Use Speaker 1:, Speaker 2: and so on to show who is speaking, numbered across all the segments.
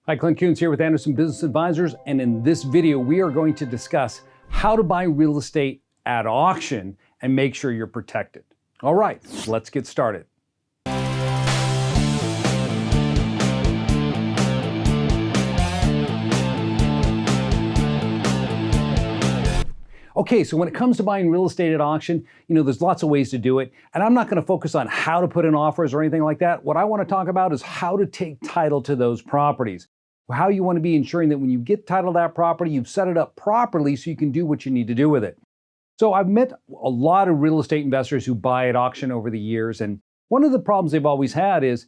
Speaker 1: Hi, Clint Coons here with Anderson Business Advisors, and in this video we are going to discuss how to buy real estate at auction and make sure you're protected. All right, let's get started. Okay, so when it comes to buying real estate at auction, there's lots of ways to do it, and I'm not going to focus on how to put in offers or anything like that. What I want to talk about is how to take title to those properties. How you want to be ensuring that when you get title to that property, you've set it up properly so you can do what you need to do with it. So I've met a lot of real estate investors who buy at auction over the years, and one of the problems they've always had is,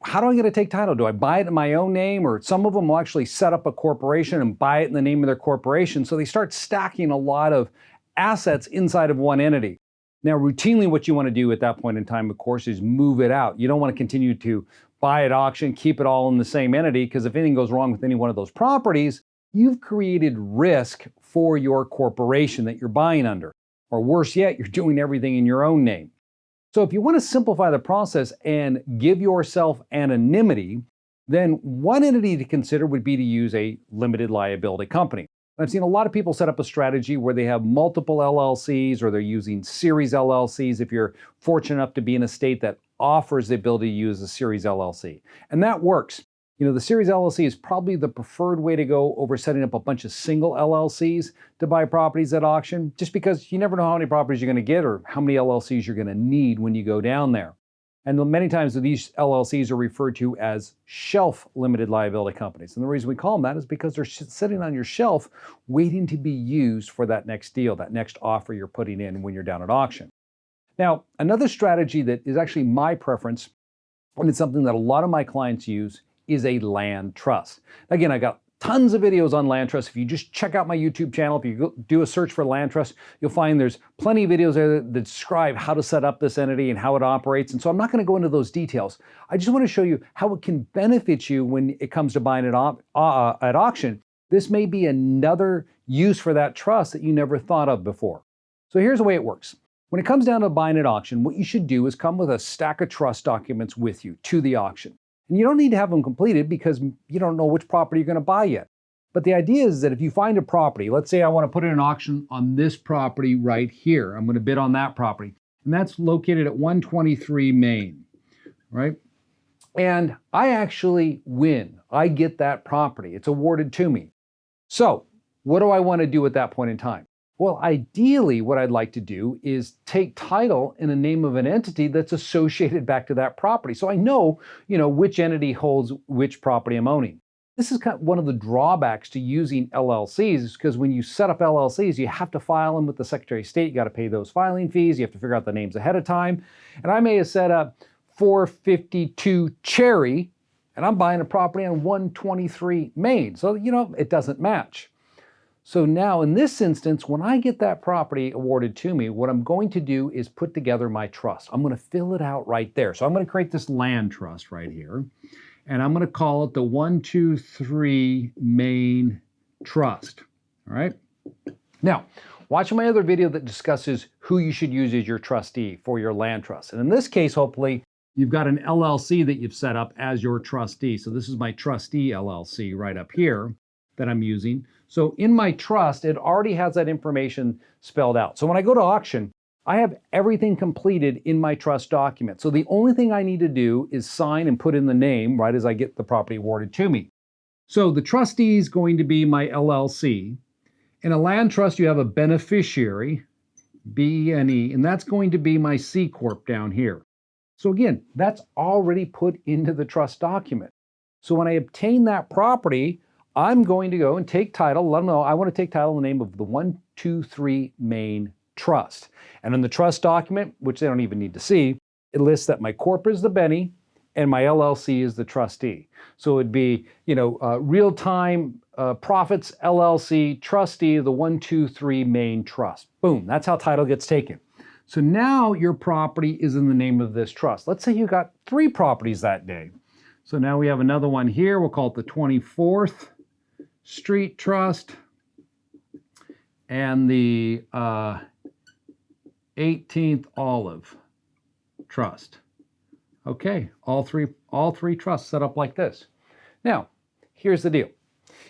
Speaker 1: how do I get to take title? Do I buy it in my own name? Or some of them will actually set up a corporation and buy it in the name of their corporation. So they start stacking a lot of assets inside of one entity. Now, routinely what you want to do at that point in time, of course, is move it out. You don't want to continue to buy at auction, keep it all in the same entity, because if anything goes wrong with any one of those properties, you've created risk for your corporation that you're buying under. Or worse yet, you're doing everything in your own name. So if you want to simplify the process and give yourself anonymity, then one entity to consider would be to use a limited liability company. I've seen a lot of people set up a strategy where they have multiple LLCs or they're using series LLCs if you're fortunate enough to be in a state that offers the ability to use a series LLC. And that works. The series LLC is probably the preferred way to go over setting up a bunch of single LLCs to buy properties at auction, just because you never know how many properties you're going to get or how many LLCs you're going to need when you go down there. And many times these LLCs are referred to as shelf limited liability companies. And the reason we call them that is because they're sitting on your shelf waiting to be used for that next deal, that next offer you're putting in when you're down at auction. Now, another strategy that is actually my preference, and it's something that a lot of my clients use, is a land trust. Again, I got tons of videos on land trust. If you just check out my YouTube channel, if you do a search for land trust, you'll find there's plenty of videos there that describe how to set up this entity and how it operates. And so I'm not going to go into those details. I just want to show you how it can benefit you when it comes to buying it at auction. This may be another use for that trust that you never thought of before. So here's the way it works. When it comes down to buying at auction, what you should do is come with a stack of trust documents with you to the auction. And you don't need to have them completed because you don't know which property you're going to buy yet. But the idea is that if you find a property, let's say I want to put in an auction on this property right here. I'm going to bid on that property. And that's located at 123 Main, right? And I actually win. I get that property. It's awarded to me. So what do I want to do at that point in time? Well, ideally, what I'd like to do is take title in the name of an entity that's associated back to that property. So I know, which entity holds which property I'm owning. This is kind of one of the drawbacks to using LLCs, is because when you set up LLCs, you have to file them with the Secretary of State. You got to pay those filing fees. You have to figure out the names ahead of time. And I may have set up 452 Cherry, and I'm buying a property on 123 Main. So, it doesn't match. So now in this instance, when I get that property awarded to me, what I'm going to do is put together my trust. I'm going to fill it out right there. So I'm going to create this land trust right here, and I'm going to call it the 123 Main Trust. All right. Now, watch my other video that discusses who you should use as your trustee for your land trust. And in this case, hopefully, you've got an LLC that you've set up as your trustee. So this is my trustee LLC right up here that I'm using. So in my trust, it already has that information spelled out. So when I go to auction, I have everything completed in my trust document. So the only thing I need to do is sign and put in the name right as I get the property awarded to me. So the trustee is going to be my LLC. In a land trust, you have a beneficiary, BNE, and that's going to be my C Corp down here. So again, that's already put into the trust document. So when I obtain that property, I'm going to go and take title, let them know I want to take title in the name of the 123 Main Trust. And in the trust document, which they don't even need to see, it lists that my corp is the Benny and my LLC is the trustee. So it'd be, Real-Time Profits LLC trustee of the 123 Main Trust. Boom, that's how title gets taken. So now your property is in the name of this trust. Let's say you got 3 properties that day. So now we have another one here. We'll call it the 24th Street Trust and the 18th Olive Trust. Okay, all three trusts set up like this. Now, Here's the deal.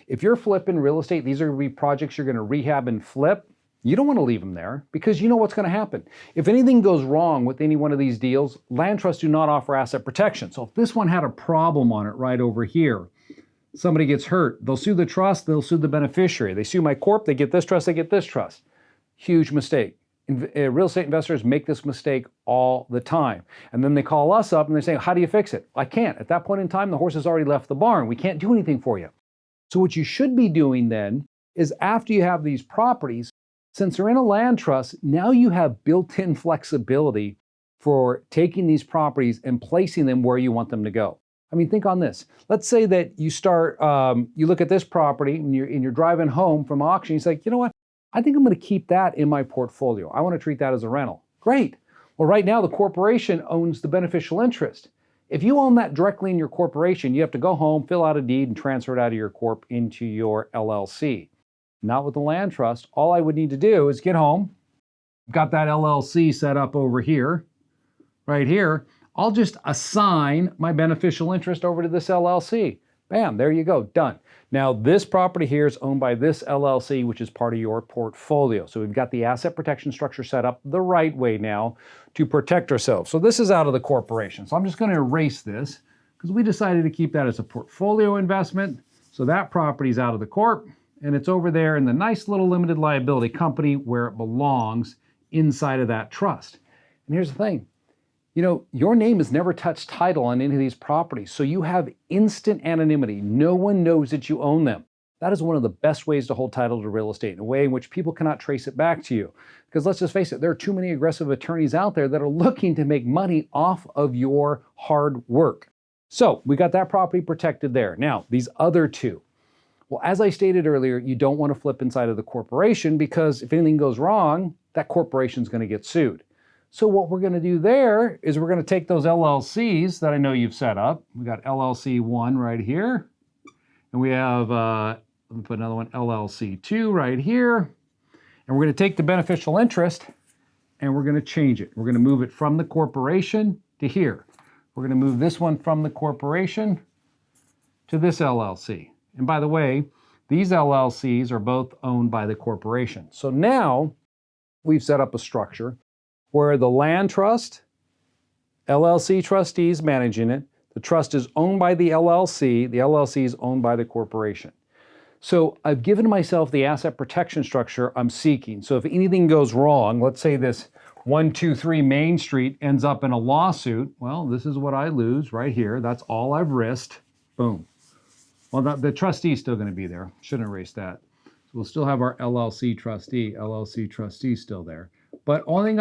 Speaker 1: If you're flipping real estate, these are going to be projects you're going to rehab and flip. You don't want to leave them there because you know what's going to happen. If anything goes wrong with any one of these deals, land trusts do not offer asset protection. So if this one had a problem on it right over here, somebody gets hurt, they'll sue the trust, they'll sue the beneficiary. They sue my corp, they get this trust, they get this trust. Huge mistake. Real estate investors make this mistake all the time. And then they call us up and they say, how do you fix it? I can't. At that point in time, the horse has already left the barn. We can't do anything for you. So what you should be doing then is after you have these properties, since they're in a land trust, now you have built-in flexibility for taking these properties and placing them where you want them to go. I mean, think on this. Let's say that you start, you look at this property and you're driving home from auction. You're like, you know what? I think I'm going to keep that in my portfolio. I want to treat that as a rental. Great. Well, right now the corporation owns the beneficial interest. If you own that directly in your corporation, you have to go home, fill out a deed, and transfer it out of your corp into your LLC. Not with the land trust. All I would need to do is get home, got that LLC set up over here, right here. I'll just assign my beneficial interest over to this LLC. Bam, there you go, done. Now this property here is owned by this LLC, which is part of your portfolio. So we've got the asset protection structure set up the right way now to protect ourselves. So this is out of the corporation. So I'm just going to erase this because we decided to keep that as a portfolio investment. So that property's out of the corp and it's over there in the nice little limited liability company where it belongs inside of that trust. And here's the thing. You know, your name has never touched title on any of these properties, so you have instant anonymity. No one knows that you own them. That is one of the best ways to hold title to real estate in a way in which people cannot trace it back to you. Because let's just face it, there are too many aggressive attorneys out there that are looking to make money off of your hard work. So we got that property protected there. Now, these other two. Well, as I stated earlier, you don't want to flip inside of the corporation because if anything goes wrong, that corporation is going to get sued. So what we're going to do there is we're going to take those LLCs that I know you've set up. We got LLC 1 right here. And we have, let me put another one, LLC 2 right here. And we're going to take the beneficial interest and we're going to change it. We're going to move it from the corporation to here. We're going to move this one from the corporation to this LLC. And by the way, these LLCs are both owned by the corporation. So now we've set up a structure where the land trust, LLC trustees managing it, the trust is owned by the LLC is owned by the corporation. So I've given myself the asset protection structure I'm seeking. So if anything goes wrong, let's say this 123 Main Street ends up in a lawsuit, well, this is what I lose right here. That's all I've risked. Boom. Well, the trustee's still going to be there. Shouldn't erase that. So we'll still have our LLC trustee still there. But only thing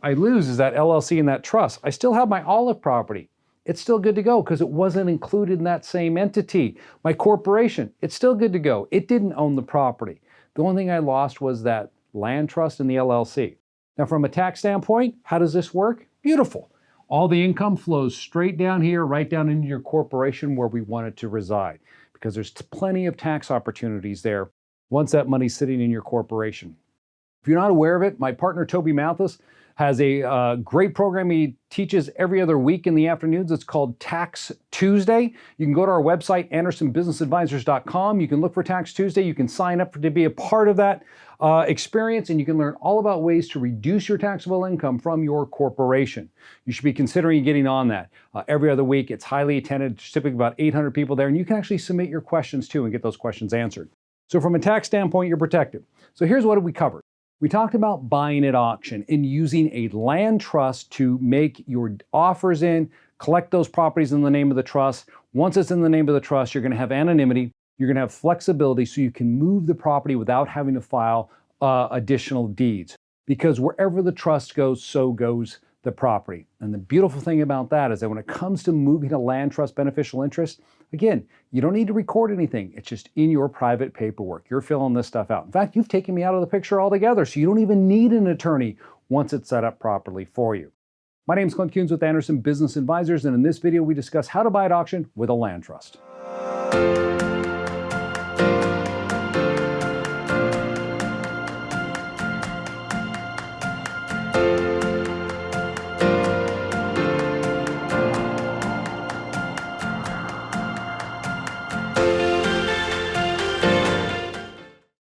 Speaker 1: I lose is that LLC and that trust. I still have my Olive property. It's still good to go because it wasn't included in that same entity. My corporation, it's still good to go. It didn't own the property. The only thing I lost was that land trust and the LLC. Now from a tax standpoint, how does this work? Beautiful. All the income flows straight down here, right down into your corporation where we want it to reside because there's plenty of tax opportunities there once that money's sitting in your corporation. If you're not aware of it, my partner Toby Mathis has a great program he teaches every other week in the afternoons. It's called Tax Tuesday. You can go to our website, AndersonBusinessAdvisors.com. You can look for Tax Tuesday. You can sign up to be a part of that experience, and you can learn all about ways to reduce your taxable income from your corporation. You should be considering getting on that. Every other week, it's highly attended, typically about 800 people there, and you can actually submit your questions too and get those questions answered. So from a tax standpoint, you're protected. So here's what we covered. We talked about buying at auction and using a land trust to make your offers in, collect those properties in the name of the trust. Once it's in the name of the trust, you're going to have anonymity. You're going to have flexibility so you can move the property without having to file additional deeds. Because wherever the trust goes, so goes the property. And the beautiful thing about that is that when it comes to moving a land trust beneficial interest, again, you don't need to record anything. It's just in your private paperwork. You're filling this stuff out. In fact, you've taken me out of the picture altogether, so you don't even need an attorney once it's set up properly for you. My name is Clint Kuhns with Anderson Business Advisors, and in this video, we discuss how to buy at auction with a land trust.